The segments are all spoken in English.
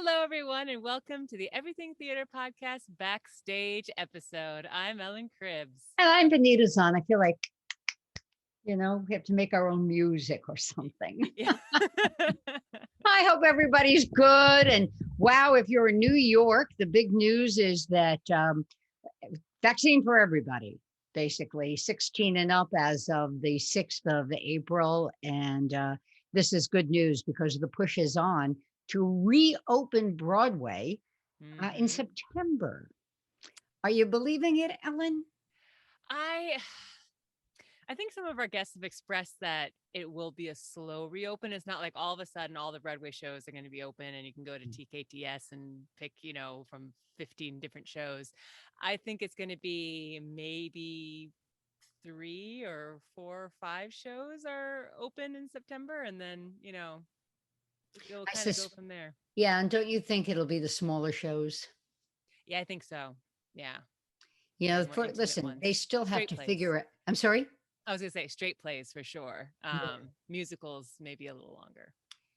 Hello, everyone, and welcome to the Everything Theater Podcast Backstage episode. I'm Ellen Cribbs. And I'm Benita. I feel like, we have to make our own music or something. Yeah. I hope everybody's good. And wow, if you're in New York, the big news is that vaccine for everybody, basically 16 and up as of the 6th of April. And this is good news because the push is on to reopen Broadway in hmm September. Are you believing it, Ellen? I I think some of our guests have expressed that it will be a slow reopen. It's not like all of a sudden all the Broadway shows are going to be open and you can go to TKTS and pick, from 15 different shows. I think it's going to be maybe 3 or 4 or 5 shows are open in September, and then it'll I kind of go sus- from there. Yeah, and don't you think it'll be the smaller shows? Yeah, I think so. Yeah, You know, the more for intimate listen, ones. they still have Straight to plays. figure it. I'm sorry? I was gonna say straight plays for sure. Yeah. Musicals maybe a little longer.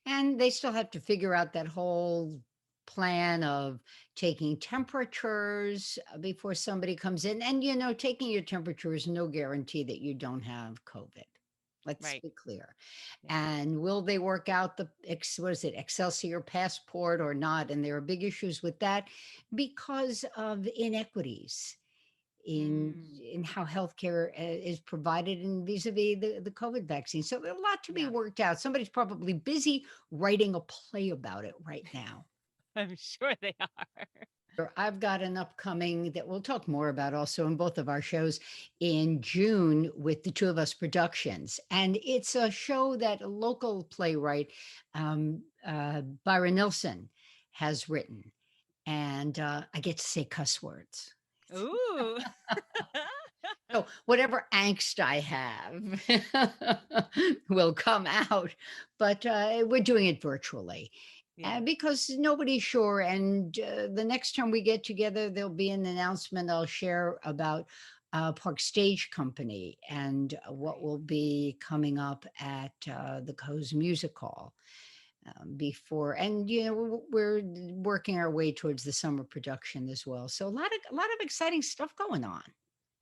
And they still have to figure out that whole plan of taking temperatures before somebody comes in. And, taking your temperature is no guarantee that you don't have COVID. Let's Right. be clear. Yeah. And will they work out what is it, Excelsior passport or not? And there are big issues with that because of inequities in Mm, in how healthcare is provided and vis-a-vis the COVID vaccine. So there's a lot to be yeah. worked out. Somebody's probably busy writing a play about it right now. I'm sure they are. I've got an upcoming that we'll talk more about also in both of our shows in June with the Two of Us Productions. And it's a show that a local playwright, Byron Nilsson, has written. And I get to say cuss words. Ooh. So whatever angst I have will come out, but we're doing it virtually Yeah. because nobody's sure. And the next time we get together, there'll be an announcement I'll share about Park Stage Company and what Right. will be coming up at the Co's Music Hall before. And we're working our way towards the summer production as well. So a lot of exciting stuff going on.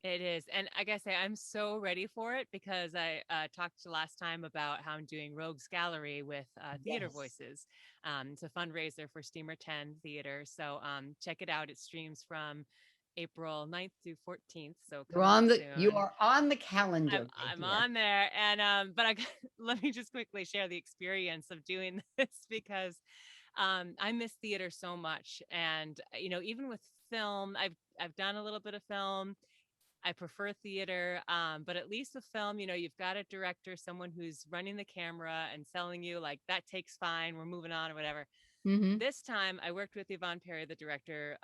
It is. And I gotta say, I'm so ready for it because I talked last time about how I'm doing Rogues Gallery with Theater Yes. Voices. It's a fundraiser for Steamer 10 Theater. So check it out. It streams from April 9th through 14th. So coming up You soon. are on the I'm calendar, my I'm dear. on there, and but let me just quickly share the experience of doing this because I miss theater so much, and even with film, I've done a little bit of film. I prefer theater, but at least with film, you've got a director, someone who's running the camera and selling you like that takes fine, we're moving on or whatever. Mhm. This time, I worked with Yvonne Perry, the director,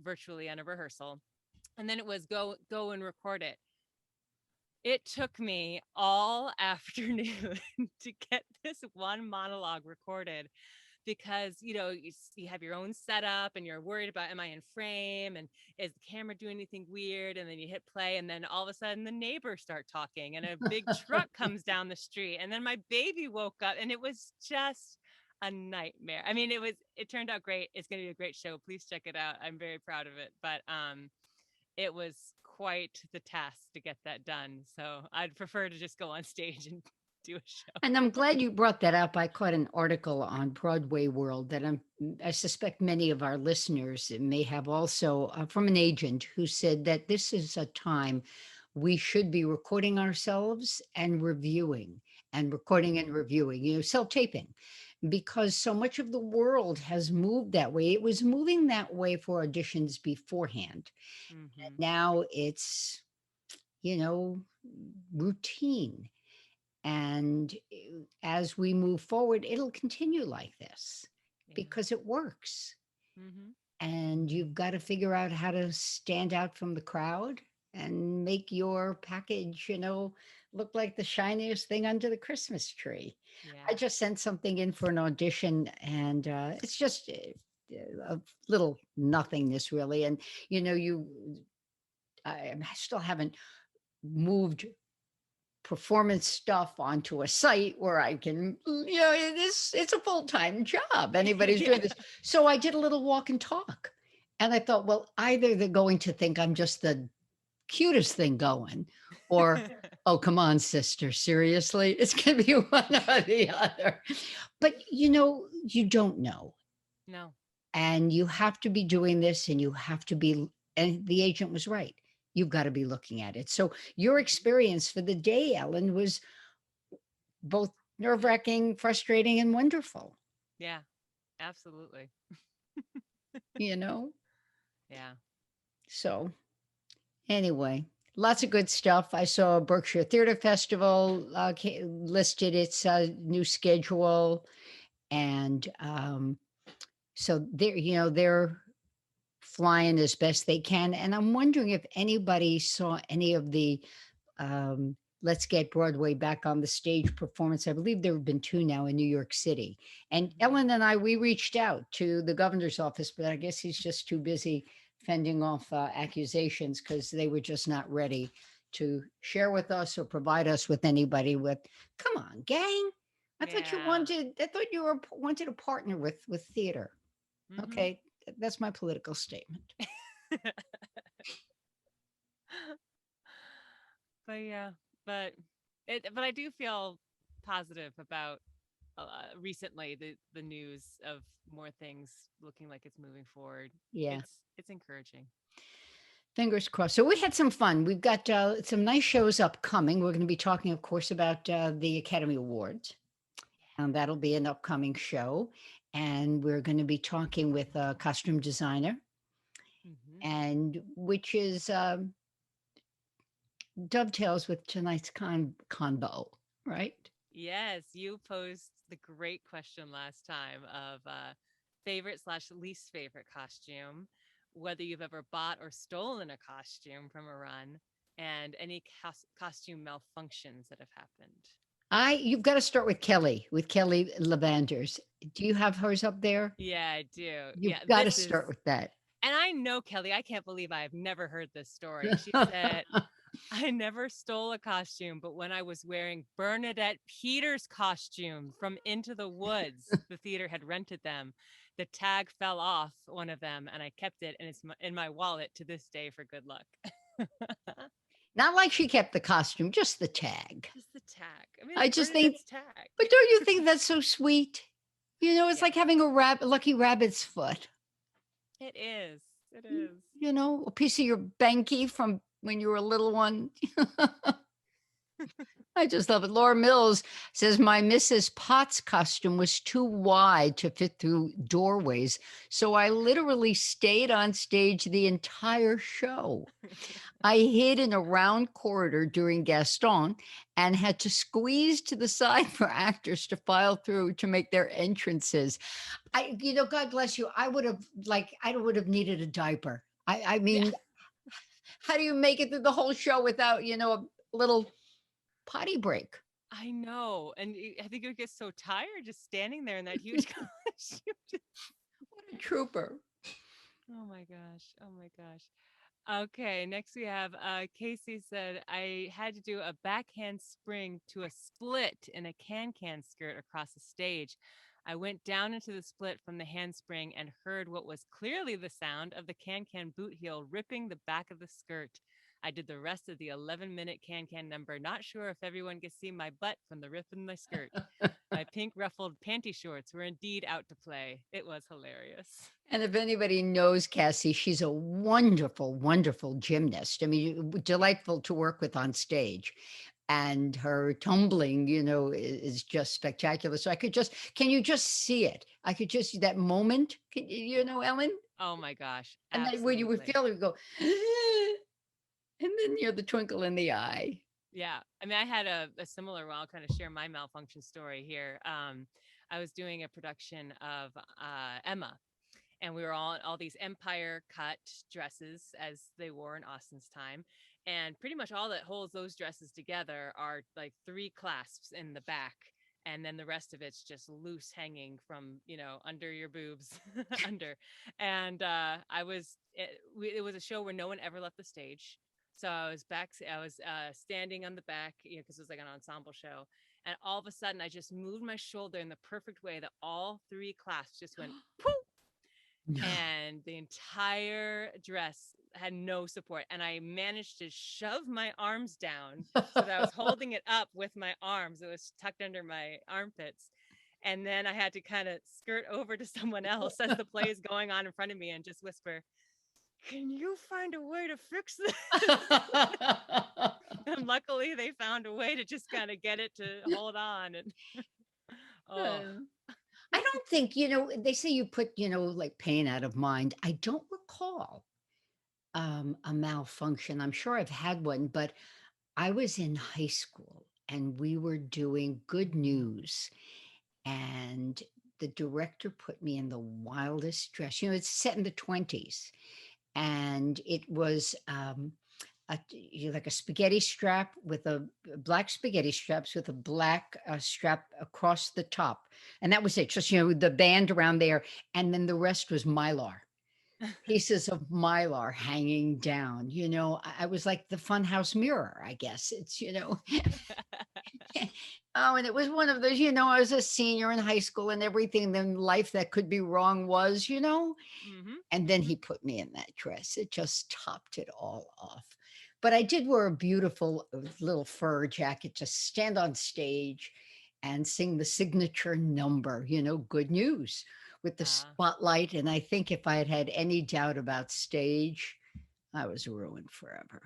virtually on a rehearsal, and then it was go and record it. It took me all afternoon to get this one monologue recorded because you have your own setup and you're worried about, am I in frame, and is the camera doing anything weird, and then you hit play and then all of a sudden the neighbors start talking and a big truck comes down the street and then my baby woke up and it was just a nightmare. I mean, it turned out great. It's going to be a great show. Please check it out. I'm very proud of it, but it was quite the task to get that done. So I'd prefer to just go on stage and do a And show. I'm glad you brought that up. I caught an article on Broadway World that I suspect many of our listeners may have also from an agent who said that this is a time we should be recording ourselves and reviewing and recording and reviewing, self-taping, because so much of the world has moved that way. It was moving that way for auditions beforehand. hmm Now it's, you know, routine. And as we move forward, it'll continue like this Yeah. because it works. hmm And you've got to figure out how to stand out from the crowd and make your package, look like the shiniest thing under the Christmas tree. Yeah. I just sent something in for an audition, and it's just a little nothingness, really. And, I still haven't moved performance stuff onto a site where I can, it's a full-time job. Anybody's Yeah. doing this. So I did a little walk and talk. And I thought, well, either they're going to think I'm just the cutest thing going, or, oh, come on, sister, seriously? It's going to be one or the other. But you don't know. No. And you have to be doing this and you have to be, and the agent was right. You've got to be looking at it. So your Mhm. experience for the day, Ellen, was both nerve-wracking, frustrating, and wonderful, Yeah, absolutely. you know? Yeah. So anyway, lots of good stuff. I saw Berkshire Theater Festival listed its new schedule. And so they're flying as best they can. And I'm wondering if anybody saw any of the Let's Get Broadway Back on the Stage performance. I believe there have been two now in New York City. And Mhm. Ellen and I, we reached out to the governor's office, but I guess he's just too busy fending off accusations because they were just not ready to share with us or provide us with anybody with, come on, gang. Yeah. I thought you wanted to partner with theater. Mhm. Okay, that's my political statement. But yeah, but but I do feel positive about recently the news of more things looking like it's moving forward. Yeah. It's encouraging. Fingers crossed. So we had some fun. We've got some nice shows upcoming. We're going to be talking, of course, about the Academy Awards, and that'll be an upcoming show. And we're going to be talking with a costume designer, Hmm. and which is dovetails with tonight's convo, right? Yes, you posed the great question last time of favorite slash least favorite costume, whether you've ever bought or stolen a costume from a run, and any costume malfunctions that have happened. You've got to start with Kelly Lavanders. Do you have hers up there? Yeah, I do. You've Yeah, got to this is, start with that. and I know Kelly, I can't believe I have never heard this story. She said, I never stole a costume, but when I was wearing Bernadette Peters' costume from Into the Woods, the theater had rented them. The tag fell off one of them, and I kept it, and it's in my wallet to this day for good luck. Not like she kept the costume, just the tag. Just the tag. I mean, I it's just think, Bernadette's tag. but don't you think that's so sweet? It's Yeah, like having a lucky rabbit's foot. it is. It is. A piece of your banky from when you were a little one. I just love it. Laura Mills says my Mrs. Potts costume was too wide to fit through doorways. So I literally stayed on stage the entire show. I hid in a round corridor during Gaston and had to squeeze to the side for actors to file through to make their entrances. God bless you. I would have needed a diaper. I Yeah, mean, how do you make it through the whole show without, a little potty break? I know. And I think it would get so tired just standing there in that huge costume. What a trooper. Oh my gosh. Oh my gosh. Okay, next we have Casey said I had to do a backhand spring to a split in a can skirt across the stage. I went down into the split from the handspring and heard what was clearly the sound of the can boot heel ripping the back of the skirt. I did the rest of the 11-minute can number, not sure if everyone could see my butt from the rip in my skirt. My pink ruffled panty shorts were indeed out to play. It was hilarious. And if anybody knows Cassie, she's a wonderful, wonderful gymnast. I mean, Yeah. delightful to work with on stage. And her tumbling, is just spectacular. So can you just see it? I could just see that moment, Ellen? Oh my gosh, And then when you would absolutely. feel it go, and then the twinkle in the eye. Yeah. I mean, I had a similar, well, I'll kind of share my malfunction story here. I was doing a production of Emma, and we were all in all these empire cut dresses as they wore in Austin's time. And pretty much all that holds those dresses together are like three clasps in the back. And then the rest of it's just loose hanging from, under your boobs, under. And it was a show where no one ever left the stage. So I was standing on the back, because it was like an ensemble show. And all of a sudden, I just moved my shoulder in the perfect way that all three clasps just went poof, No. and the entire dress had no support. And I managed to shove my arms down so that I was holding it up with my arms. It was tucked under my armpits. And then I had to kind of skirt over to someone else as the play is going on in front of me and just whisper, "Can you find a way to fix this?" And luckily they found a way to just kind of get it to hold on. And oh, I don't think, they say you put, like pain out of mind. I don't recall a malfunction. I'm sure I've had one, but I was in high school and we were doing Good News, and the director put me in the wildest dress. It's set in the 20s, and it was like a spaghetti strap with a black spaghetti straps with a black strap across the top, and that was it. Just the band around there, and then the rest was mylar, pieces of mylar hanging down. I was like the funhouse mirror, I guess. It's. Oh, and it was one of those, I was a senior in high school and everything, then life that could be wrong was. mm-hmm, And then mm-hmm. he put me in that dress. It just topped it all off. But I did wear a beautiful little fur jacket to stand on stage and sing the signature number, Good News, with the Ah. spotlight. And I think if I had had any doubt about stage, I was ruined forever.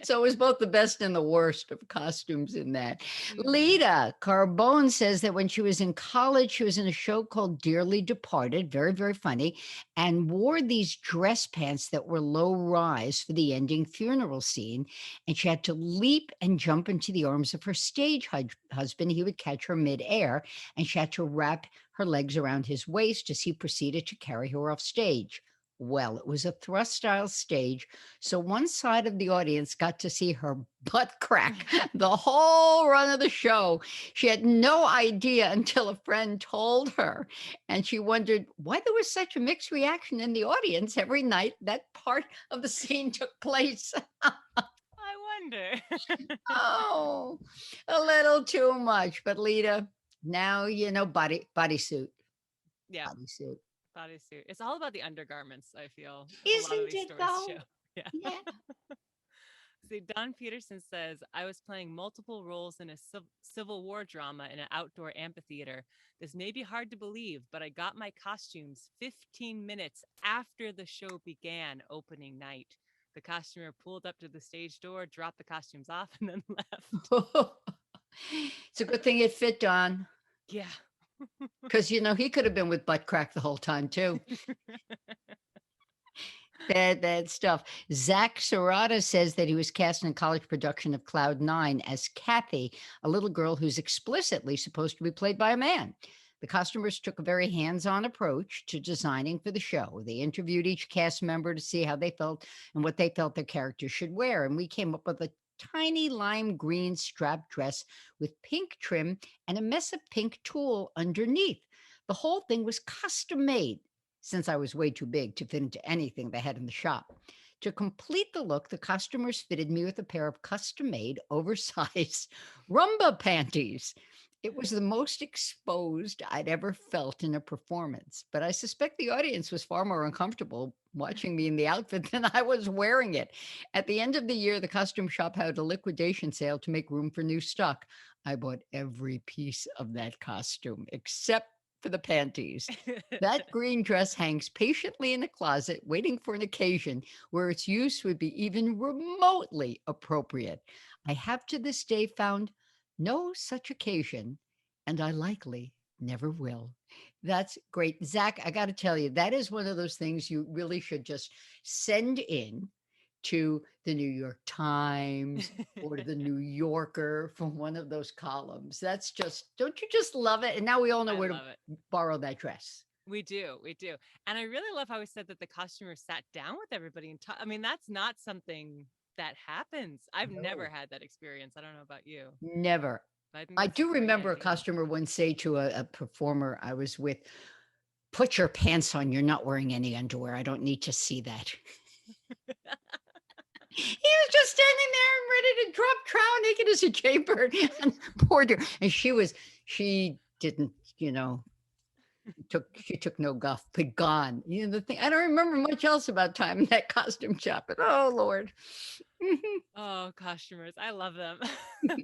So it was both the best and the worst of costumes in that. Mm-hmm. Lita Carbone says that when she was in college, she was in a show called Dearly Departed, very, very funny, and wore these dress pants that were low rise for the ending funeral scene. And she had to leap and jump into the arms of her stage husband. He would catch her midair, and she had to wrap her legs around his waist as he proceeded to carry her off stage. Well, it was a thrust style stage, so one side of the audience got to see her butt crack the whole run of the show. She had no idea until a friend told her, and she wondered why there was such a mixed reaction in the audience every night that part of the scene took place. I wonder. Oh, a little too much. But Lita, now bodysuit, Yeah, bodysuit. bodysuit. It's all about the undergarments, I feel. A lot of Isn't these it stories though? show. Yeah. Yeah. See, Don Peterson says, I was playing multiple roles in a Civil War drama in an outdoor amphitheater. This may be hard to believe, but I got my costumes 15 minutes after the show began opening night. The costumer pulled up to the stage door, dropped the costumes off, and then left. It's a good thing it fit Don, Yeah. because he could have been with butt crack the whole time too. Bad stuff. Zach Serrata says that he was cast in a college production of Cloud Nine as Kathy, a little girl who's explicitly supposed to be played by a man. The costumers took a very hands-on approach to designing for the show. They interviewed each cast member to see how they felt and what they felt their characters should wear. And we came up with a tiny lime green strap dress with pink trim and a mess of pink tulle underneath. The whole thing was custom made, since I was way too big to fit into anything they had in the shop. To complete the look, the costumers fitted me with a pair of custom made, oversized rumba panties. It was the most exposed I'd ever felt in a performance, but I suspect the audience was far more uncomfortable watching me in the outfit than I was wearing it. At the end of the year, the costume shop had a liquidation sale to make room for new stock. I bought every piece of that costume except for the panties. That green dress hangs patiently in a closet, waiting for an occasion where its use would be even remotely appropriate. I have to this day found no such occasion, and I likely never will. That's great. Zach, I got to tell you, that is one of those things you really should just send in to the New York Times or the New Yorker from one of those columns. That's just, don't you just love it? And now we all know I where to love it. borrow that dress. We do. We do. And I really love how he said that the costumer sat down with everybody and I mean, that's not something that happens. I've never No, had that experience. I don't know about you, never. but I think I that's a do great remember a idea. costumer once say to a performer I was with, put your pants on. You're not wearing any underwear. I don't need to see that. He was just standing there and ready to drop trout naked as a jaybird. And poor dear. And she didn't, she took no guff, but gone. The thing, I don't remember much else about time in that costume shop, but oh Lord. Oh, costumers. I love them so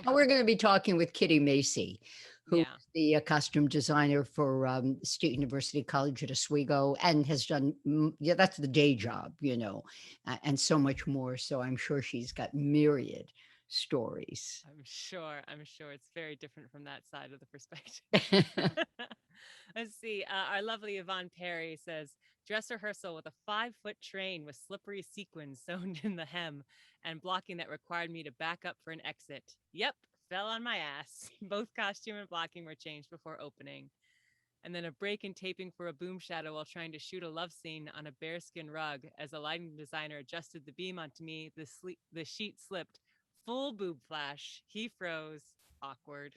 And we're much. going to be talking with Kitty Macy, who's Yeah. the costume designer for State University College at Oswego and has done, yeah, that's the day job, and so much more. So I'm sure she's got myriad stories. I'm sure. I'm sure it's very different from that side of the perspective. Let's see. Our lovely Yvonne Perry says dress rehearsal with a 5-foot train with slippery sequins sewn in the hem and blocking that required me to back up for an exit. Yep, fell on my ass. Both costume and blocking were changed before opening. And then a break in taping for a boom shadow while trying to shoot a love scene on a bearskin rug. As a lighting designer adjusted the beam onto me, the sheet slipped. Full boob flash. He froze. Awkward.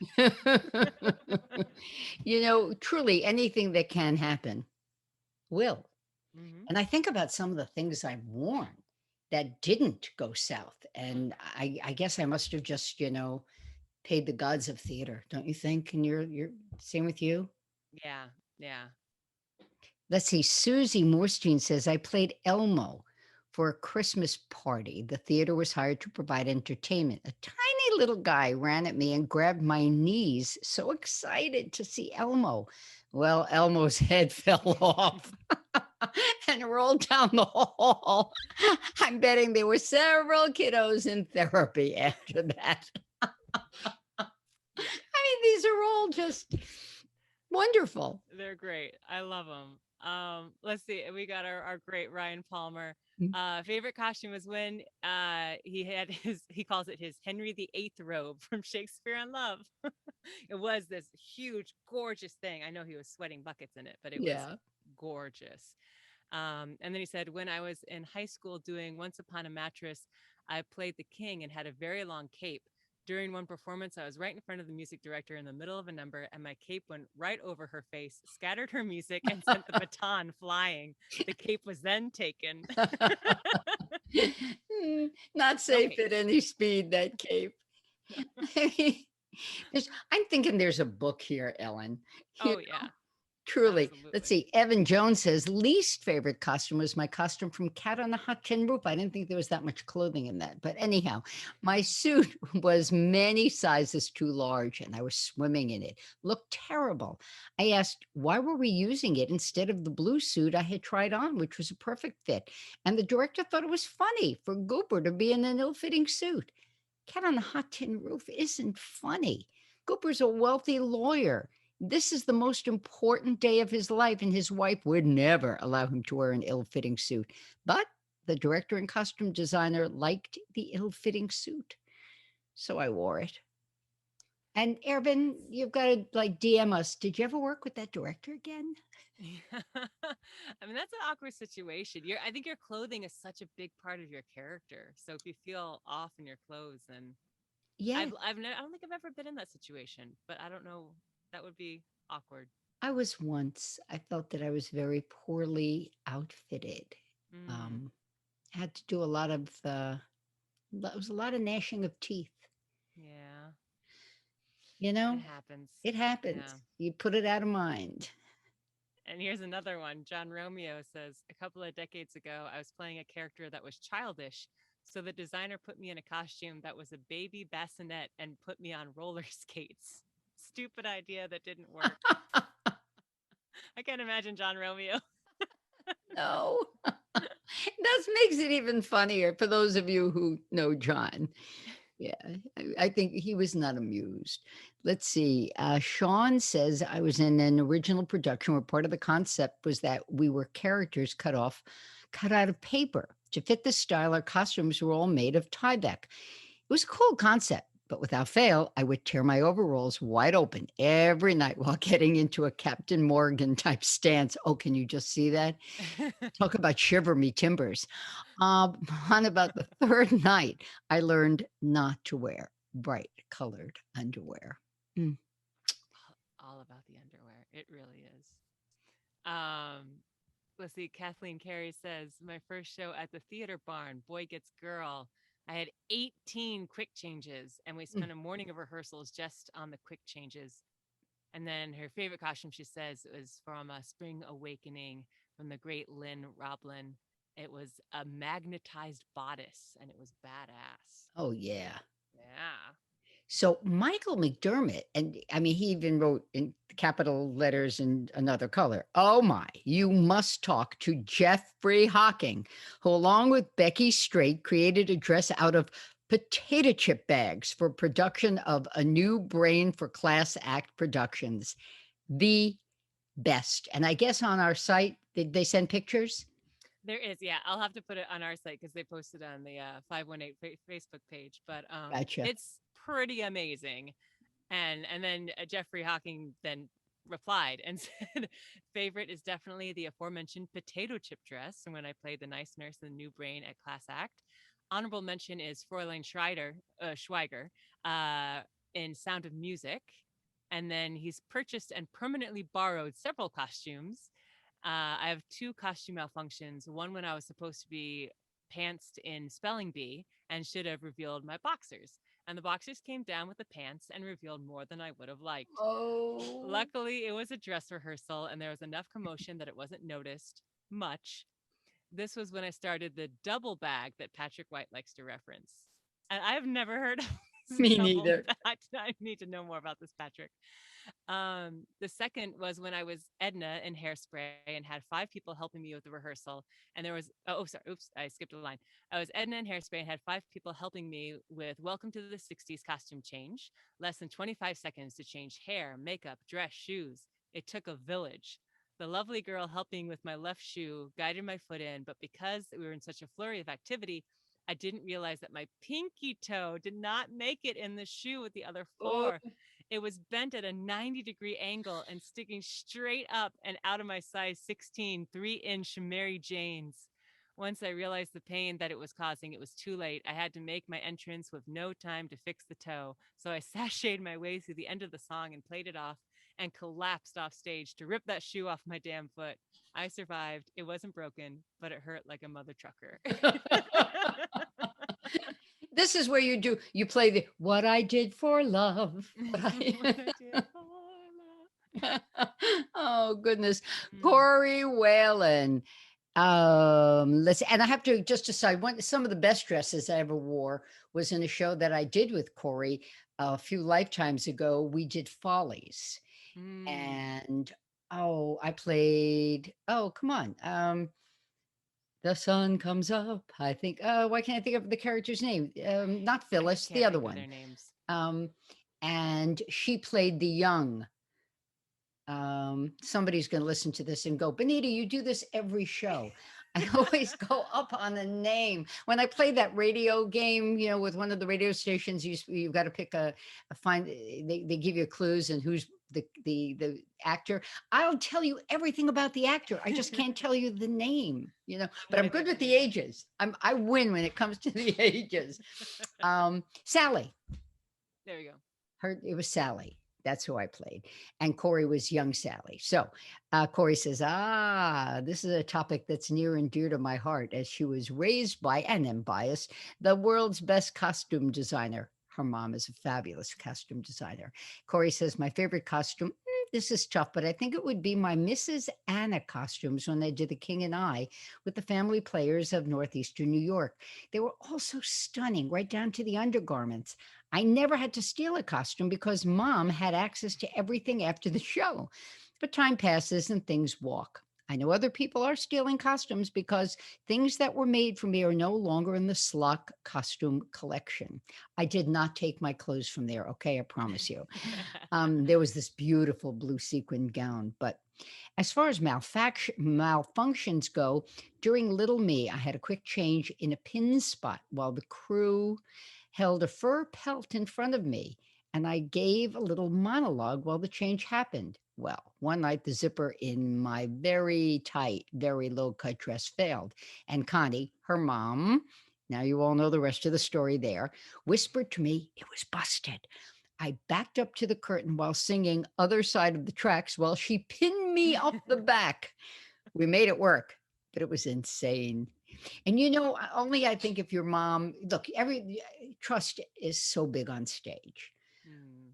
Truly anything that can happen will. Hmm. And I think about some of the things I've worn that didn't go south. And I guess I must have just, paid the gods of theater, don't you think? And you're same with you? Yeah, yeah. Let's see. Susie Morstein says, I played Elmo for a Christmas party. The theater was hired to provide entertainment. A tiny little guy ran at me and grabbed my knees, so excited to see Elmo. Well, Elmo's head fell off and rolled down the hall. I'm betting there were several kiddos in therapy after that. Yeah, These are all just wonderful. they're great. I love them. Let's see. We got our great Ryan Palmer. Favorite costume was when he had he calls it his Henry VIII robe from Shakespeare in Love. It was this huge, gorgeous thing. I know he was sweating buckets in it, but it was Yeah. gorgeous. And then he said, when I was in high school doing Once Upon a Mattress, I played the king and had a very long cape. During one performance, I was right in front of the music director in the middle of a number, and my cape went right over her face, scattered her music, and sent the baton flying. The cape was then taken. Not No safe at capes. any speed, that cape. No. I'm thinking there's a book here, Ellen. You Oh, yeah, Truly. Let's absolutely. see. Evan Jones says, least favorite costume was my costume from Cat on the Hot Tin Roof. I didn't think there was that much clothing in that. But anyhow, my suit was many sizes too large and I was swimming in it. Looked terrible. I asked, why were we using it instead of the blue suit I had tried on, which was a perfect fit? And the director thought it was funny for Gooper to be in an ill fitting suit. Cat on the Hot Tin Roof isn't funny. Cooper's a wealthy lawyer. This is the most important day of his life, and his wife would never allow him to wear an ill fitting suit. But the director and costume designer liked the ill fitting suit. So I wore it. And Ervin, you've got to like DM us. Did you ever work with that director again? Yeah. I mean, that's an awkward situation. I think your clothing is such a big part of your character. So if you feel off in your clothes, then Yeah, I don't think I've ever been in that situation, but I don't know. That would be awkward. I was once. I felt that I was very poorly outfitted. Mm, Um, had to do a lot of it was a lot of gnashing of teeth. yeah, You it know, happens. it Yeah. happens. You put it out of mind. And here's another one. John Romeo says, a couple of decades ago, I was playing a character that was childish. So the designer put me in a costume that was a baby bassinet and put me on roller skates. Stupid idea that didn't work. I can't imagine John Romeo. No, that makes it even funnier for those of you who know John. Yeah, I think he was not amused. Let's see. Sean says, I was in an original production where part of the concept was that we were characters cut out of paper. To fit the style, our costumes were all made of Tyvek. It was a cool concept, but without fail, I would tear my overalls wide open every night while getting into a Captain Morgan type stance. Oh, can you just see that? Talk about shiver me timbers. On about the third night, I learned not to wear bright colored underwear. Mm. All about the underwear. It really is. Um, let's see, Kathleen Carey says, my first show at the theater barn, Boy Gets Girl. I had 18 quick changes, and we Mm. spent a morning of rehearsals just on the quick changes. And then her favorite costume, she says, was from a Spring Awakening from the great Lynn Roblin. It was a magnetized bodice, and it was badass. Oh, yeah. Yeah. So Michael McDermott, and I mean, he even wrote in capital letters and another color. Oh my, you must talk to Jeffrey Hawking, who, along with Becky Straight, created a dress out of potato chip bags for production of A New Brain for Class Act Productions. The best. And I guess on our site, did they send pictures? There is, yeah. I'll have to put it on our site because they posted on the 518 Facebook page. But Gotcha. it's pretty amazing. And then Jeffrey Hawking then replied and said, "Favorite is definitely the aforementioned potato chip dress. And when I played the nice nurse in the New Brain at Class Act, honorable mention is Fräulein Schweiger uh, in Sound of Music." And then he's purchased and permanently borrowed several costumes. I have two costume malfunctions. One when I was supposed to be pantsed in Spelling Bee and should have revealed my boxers. And the boxers came down with the pants and revealed more than I would have liked. Oh. Luckily, it was a dress rehearsal and there was enough commotion that it wasn't noticed much. This was when I started the double bag that Patrick White likes to reference. And I've never heard of this Me double neither. bag. I need to know more about this, Patrick. The second was when I was Edna in Hairspray and had 5 people helping me with the rehearsal. And there was, sorry, oops, I skipped a line. I was Edna in Hairspray and had 5 people helping me with Welcome to the 60s costume change, less than 25 seconds to change hair, makeup, dress, shoes. It took a village. The lovely girl helping with my left shoe guided my foot in, but because we were in such a flurry of activity, I didn't realize that my pinky toe did not make it in the shoe with the other Oh. four. It was bent at a 90-degree angle and sticking straight up and out of my size 16 3-inch Mary Janes. Once I realized the pain that it was causing, it was too late. I had to make my entrance with no time to fix the toe. So I sashayed my way through the end of the song and played it off and collapsed off stage to rip that shoe off my damn foot. I survived. It wasn't broken, but it hurt like a mother trucker. This is where you play the what I did for love. What I did for Oh goodness. love. Corey Whalen. Let's and I have to just decide one some of the best dresses I ever wore was in a show that I did with Corey a few lifetimes ago. We did Follies. Mm. And oh, I played, oh, come on. The sun comes up. I think, why can't I think of the character's name? Not I Phyllis, the can't other think of one. their names. Um, and she played the young. Somebody's going to listen to this and go, Benita, you do this every show. I always go up on a name. When I play that radio game, with one of the radio stations, you've got to pick they give you clues and who's the actor. I'll tell you everything about the actor. I just can't tell you the name, but I'm I good think with I the know. ages. I win when it comes to the ages. Sally. There we go. It was Sally. That's who I played. And Corey was young Sally. So Corey says, this is a topic that's near and dear to my heart as she was raised by, and I'm biased, the world's best costume designer. Her mom is a fabulous costume designer. Corey says, my favorite costume, this is tough, but I think it would be my Mrs. Anna costumes when I did The King and I with the family players of Northeastern New York. They were all so stunning, right down to the undergarments. I never had to steal a costume because mom had access to everything after the show. But time passes and things walk. I know other people are stealing costumes because things that were made for me are no longer in the Slock costume collection. I did not take my clothes from there. Okay, I promise you. There was this beautiful blue sequin gown. But as far as malfunctions go, during Little Me, I had a quick change in a pin spot while the crew held a fur pelt in front of me, and I gave a little monologue while the change happened. Well, one night the zipper in my very tight, very low cut dress failed, and Connie, her mom, now you all know the rest of the story there, whispered to me it was busted. I backed up to the curtain while singing Other Side of the Tracks while she pinned me up the back. We made it work, but it was insane. And only I think if your mom, look, every trust is so big on stage. Mm,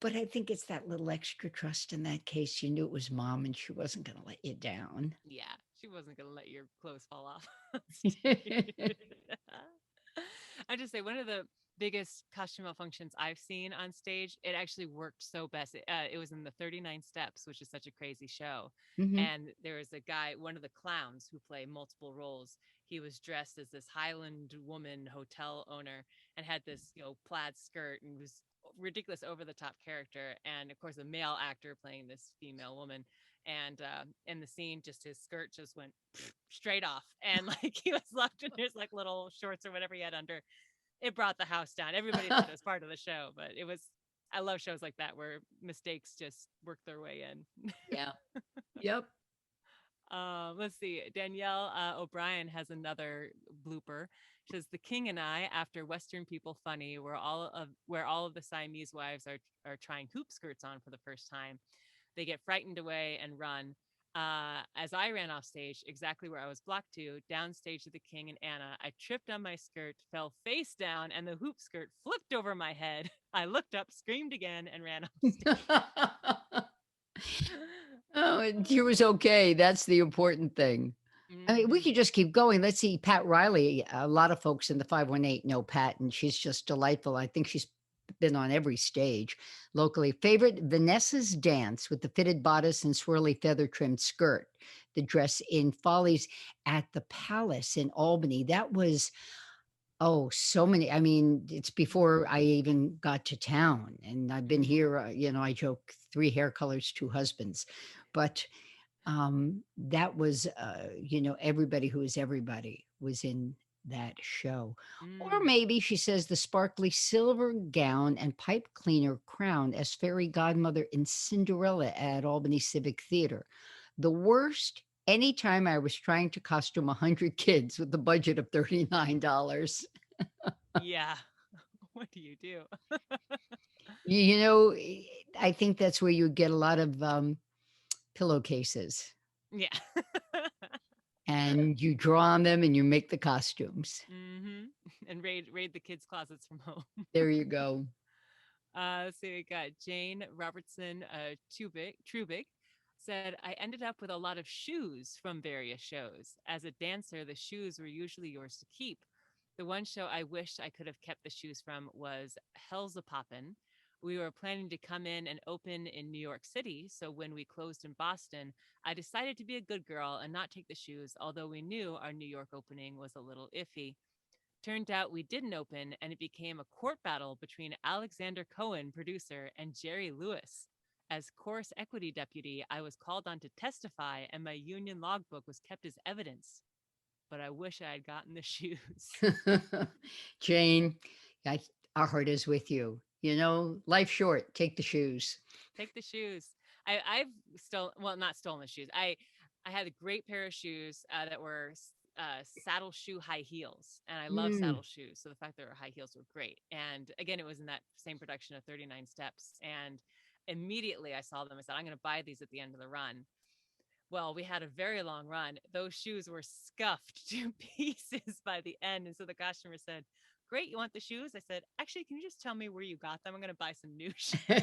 But I think it's that little extra trust in that case. You knew it was mom and she wasn't going to let you down. yeah, she wasn't gonna let your clothes fall off on stage. I just say one of the biggest costume malfunctions I've seen on stage. It actually worked so best. It was in the 39 Steps, which is such a crazy show. Hmm. And there was a guy, one of the clowns who play multiple roles. He was dressed as this Highland woman hotel owner and had this, plaid skirt and was ridiculous over the top character. And of course, a male actor playing this female woman. And in the scene, just his skirt just went straight off, and like he was left in his like little shorts or whatever he had under. It brought the house down. Everybody thought it was part of the show, but it was. I love shows like that where mistakes just work their way in. Yeah. Yep. Let's see. Danielle O'Brien has another blooper. She says the King and I, after Western People Funny, where all of the Siamese wives are trying hoop skirts on for the first time. They get frightened away and run. As I ran off stage, exactly where I was blocked to, downstage to the King and Anna, I tripped on my skirt, fell face down, and the hoop skirt flipped over my head. I looked up, screamed again, and ran off stage. Oh, and she was okay. That's the important thing. I mean, we Hmm. could just keep going. Let's see, Pat Riley. A lot of folks in the 518 know Pat, and she's just delightful. I think she's been on every stage locally. Favorite Vanessa's dance with the fitted bodice and swirly feather trimmed skirt, the dress in Follies at the Palace in Albany. That was, oh, so many. I mean, it's before I even got to town, and I've been Hmm. here. I joke, three hair colors, two husbands, but that was everybody who is everybody was in that show. Or Mm. maybe she says the sparkly silver gown and pipe cleaner crown as fairy godmother in Cinderella at Albany Civic Theater. The worst anytime I was trying to costume 100 kids with the budget of $39. Yeah. What do you do? I think that's where you get a lot of pillowcases Yeah. and you draw on them and you make the costumes. Hmm. And raid the kids' closets from home. There you go. Let's see, we got Jane Robertson Trubig said, I ended up with a lot of shoes from various shows. As a dancer, the shoes were usually yours to keep. The one show I wished I could have kept the shoes from was Hell's a Poppin'. We were planning to come in and open in New York City, so when we closed in Boston, I decided to be a good girl and not take the shoes, although we knew our New York opening was a little iffy. Turned out we didn't open, and it became a court battle between Alexander Cohen, producer, and Jerry Lewis. As chorus equity deputy, I was called on to testify, and my union logbook was kept as evidence. But I wish I had gotten the shoes. Jane, I, our heart is with you. Life short, take the shoes. Take the shoes. I've stolen, well, not stolen the shoes. I had a great pair of shoes that were saddle shoe high heels, and I love Mm. saddle shoes. So the fact they were high heels were great. And again, it was in that same production of 39 Steps. And immediately I saw them. I said, I'm going to buy these at the end of the run. Well, we had a very long run. Those shoes were scuffed to pieces by the end. And so the customer said, Great, you want the shoes? I said, Actually, can you just tell me where you got them? I'm going to buy some new shoes. I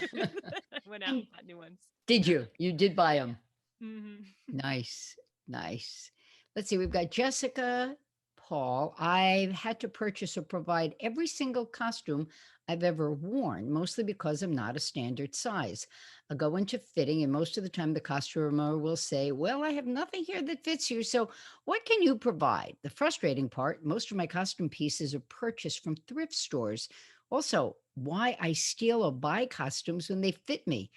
went out and And bought new ones. did you? You did buy them. Hmm. Nice, nice. Let's see, we've got Jessica Paul. I've had to purchase or provide every single costume I've ever worn, mostly because I'm not a standard size. I go into fitting, and most of the time the costumer will say, Well, I have nothing here that fits you. So, what can you provide? The frustrating part, most of my costume pieces are purchased from thrift stores. Also, why I steal or buy costumes when they fit me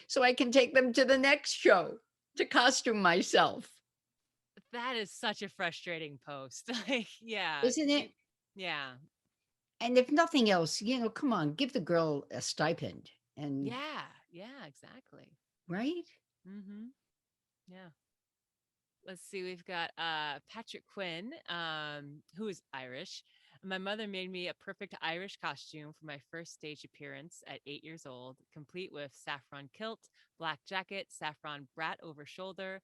so I can take them to the next show to costume myself, That is such a frustrating post. Like, yeah, isn't it? yeah, And if nothing else, come on, give the girl a stipend and yeah, yeah, exactly. right? Hmm. Yeah. Let's see. We've got Patrick Quinn, who is Irish. My mother made me a perfect Irish costume for my first stage appearance at 8 years old, complete with saffron kilt, black jacket, saffron brat over shoulder,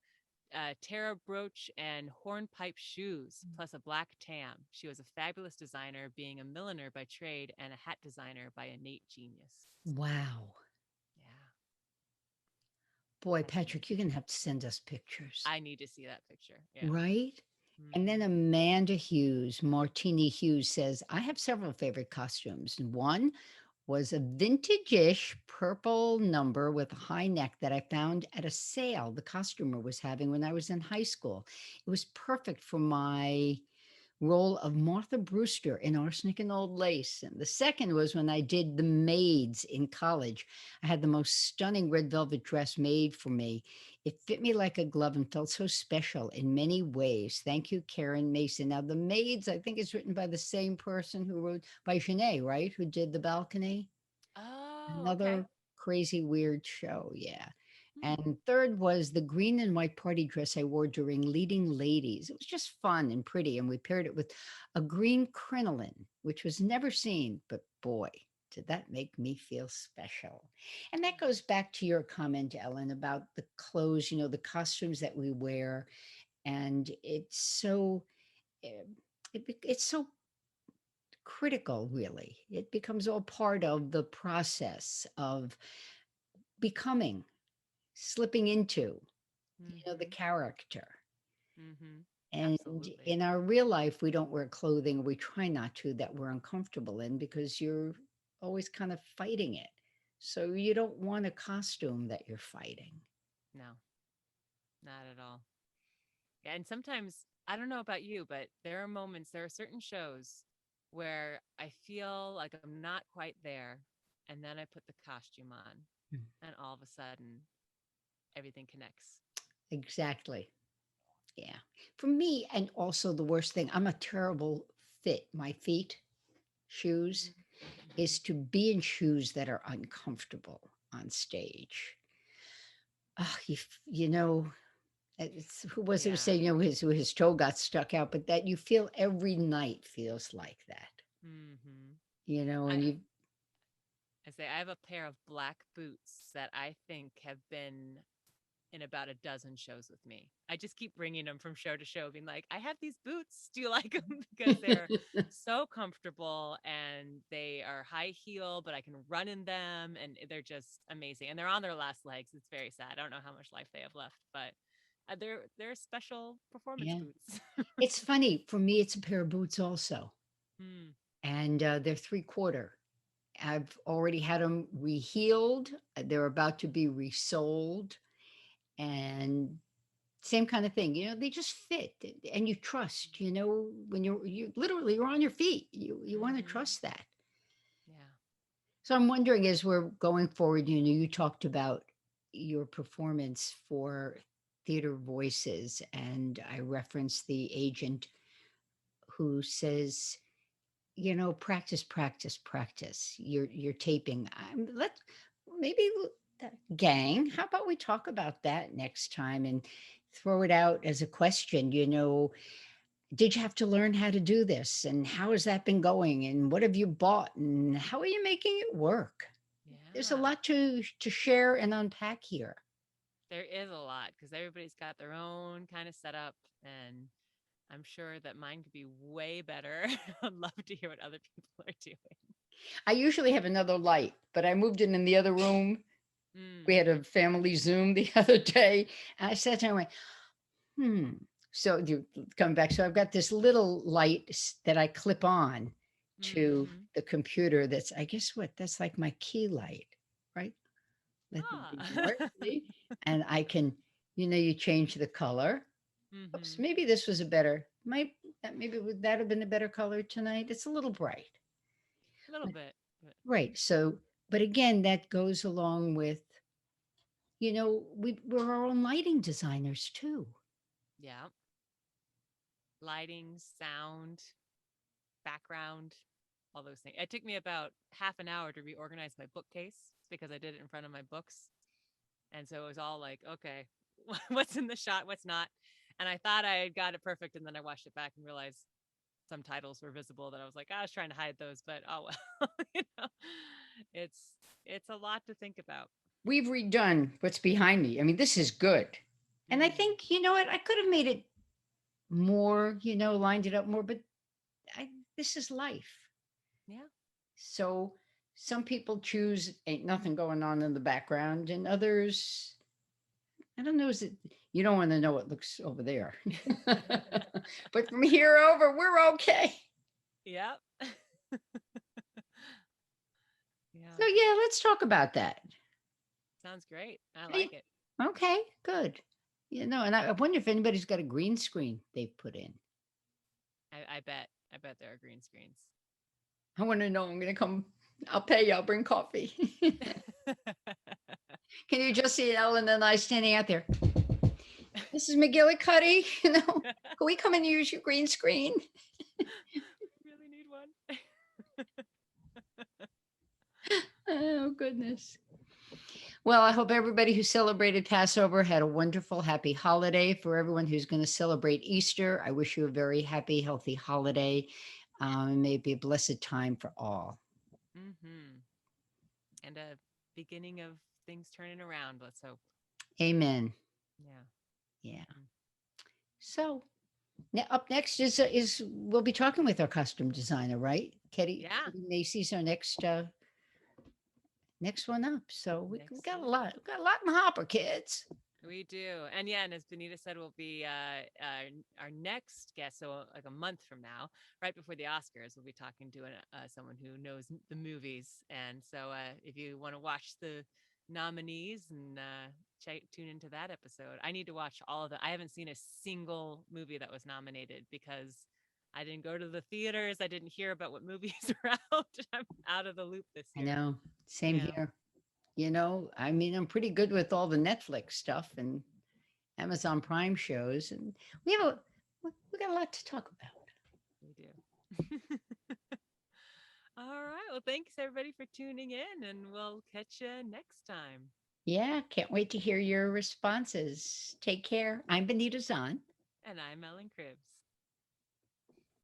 Tara brooch, and hornpipe shoes, plus a black tam. She was a fabulous designer, being a milliner by trade and a hat designer by innate genius. Wow. Yeah, Boy, fascinating. Patrick, you're going to have to send us pictures, I need to see that picture. Yeah. right? And then Hmm. Amanda Hughes, Martini Hughes says, I have several favorite costumes. One was a vintage-ish purple number with a high neck that I found at a sale the costumer was having when I was in high school. It was perfect for my role of Martha Brewster in Arsenic and Old Lace. And the second was when I did the maids in college. I had the most stunning red velvet dress made for me. It fit me like a glove and felt so special in many ways. Thank you, Karen Mason. Now, the maids, I think, is written by the same person who wrote by Genet, right? Who did the balcony? Oh, okay. Another crazy, weird show. Yeah. Hmm. And third was the green and white party dress I wore during Leading Ladies. It was just fun and pretty. And we paired it with a green crinoline, which was never seen, but boy, did that make me feel special. And that goes back to your comment, Ellen, about the clothes, the costumes that we wear. And it's so, eh, it's so critical, really. It becomes all part of the process of becoming, slipping into, the Hmm. character. Hmm. And Absolutely. in our real life, we don't wear clothing, we try not to, that we're uncomfortable in because you're always kind of fighting it. So you don't want a costume that you're fighting. No, not at all. Yeah, and sometimes I don't know about you, but there are moments, there are certain shows where I feel like I'm not quite there, and then I put the costume on, Mm. and all of a sudden everything connects. Exactly. Yeah. For me, and also the worst thing, I'm a terrible fit. My feet, shoes, Mm-hmm. is to be in shoes that are uncomfortable on stage. You know, it's, who was it who Yeah. said, his toe got stuck out, but that you feel every night feels like that, Mm-hmm. and I you, I say I have a pair of black boots that I think have been in about a dozen shows with me. I just keep bringing them from show to show, being like, I have these boots. Do you like them? Because they're so comfortable and they are high heel, but I can run in them and they're just amazing. And they're on their last legs. It's very sad. I don't know how much life they have left, but they're special performance yeah. boots. It's funny for me. It's a pair of boots also, Mm. and they're 3/4. I've already had them rehealed. They're about to be resoled, and same kind of thing. They just fit, and you trust. When you literally you're on your feet, you want to Mm-hmm. trust that. Yeah. So I'm wondering, as we're going forward, you talked about your performance for Theater Voices, and I referenced the agent who says, practice, practice, practice. You're taping. Let maybe gang. How about we talk about that next time and throw it out as a question? Did you have to learn how to do this, and how has that been going, and what have you bought, and how are you making it work? There's a Yeah. lot to share and unpack here. There is a lot because everybody's got their own kind of setup, and I'm sure that mine could be way better. I'd love to hear what other people are doing. I usually have another light, but I moved it in the other room. We Mm. had a family Zoom the other day, and I sat there and went, hmm. So you come back. So I've got this little light that I clip on to Mm-hmm. the computer. That's, I guess, what that's like my key light, right? Let me Ah. ignore it, see? And I can, you change the color. Oops, Mm-hmm. maybe this was a better, maybe would that have been a better color tonight? It's a little bright. A little But- bit, but Right. So, but again, that goes along with, we're our own lighting designers too. yeah. Lighting, sound, background, all those things. It took me about half an hour to reorganize my bookcase because I did it in front of my books. And so it was all like, okay, what's in the shot, what's not. And I thought I had got it perfect. And then I watched it back and realized some titles were visible that I was like, I was trying to hide those, but oh well. you know, it's it's a lot to think about. We've redone what's behind me. I mean, this is good. And I Mm, think, you know what, I could have made it more, lined it up more, but this is life. yeah. So some people choose ain't nothing going on in the background, and others, I don't know, is it you don't want to know what looks over there. But from here over, we're okay. Yep. Yeah. So yeah, let's talk about that. Sounds great. I Hey, like it. okay, good. And I wonder if anybody's got a green screen they've put in. I bet. I bet there are green screens. I want to know. I'm going to come. I'll pay you. I'll bring coffee. Can you just see Ellen and I standing out there? Mrs. McGillicuddy, can we come and use your green screen? Really need one. Oh, goodness. Well, I hope everybody who celebrated Passover had a wonderful, happy holiday. For everyone who's going to celebrate Easter, I wish you a very happy, healthy holiday. May it be a blessed time for all. Mm-hmm. And a beginning of things turning around. Let's hope. Amen. Yeah. Yeah. Mm. So up next is we'll be talking with our costume designer, right? Yeah. Katie Macy's our next one up. So we Next got a one up. lot. We got a lot in the hopper, kids. We do. And yeah, and as Benita said, will be our next guest. So, like a month from now, right before the Oscars, we'll be talking to someone who knows the movies. And so, if you want to watch the nominees and tune into that episode, I need to watch all of it. I haven't seen a single movie that was nominated because I didn't go to the theaters. I didn't hear about what movies are out. I'm out of the loop this I year. know. Same Yeah. here. I mean, I'm pretty good with all the Netflix stuff and Amazon Prime shows, and we got a lot to talk about. We do. All right. Well, thanks everybody for tuning in, and we'll catch you next time. Yeah, can't wait to hear your responses. Take care. I'm Benita Zahn. And I'm Ellen Cribbs.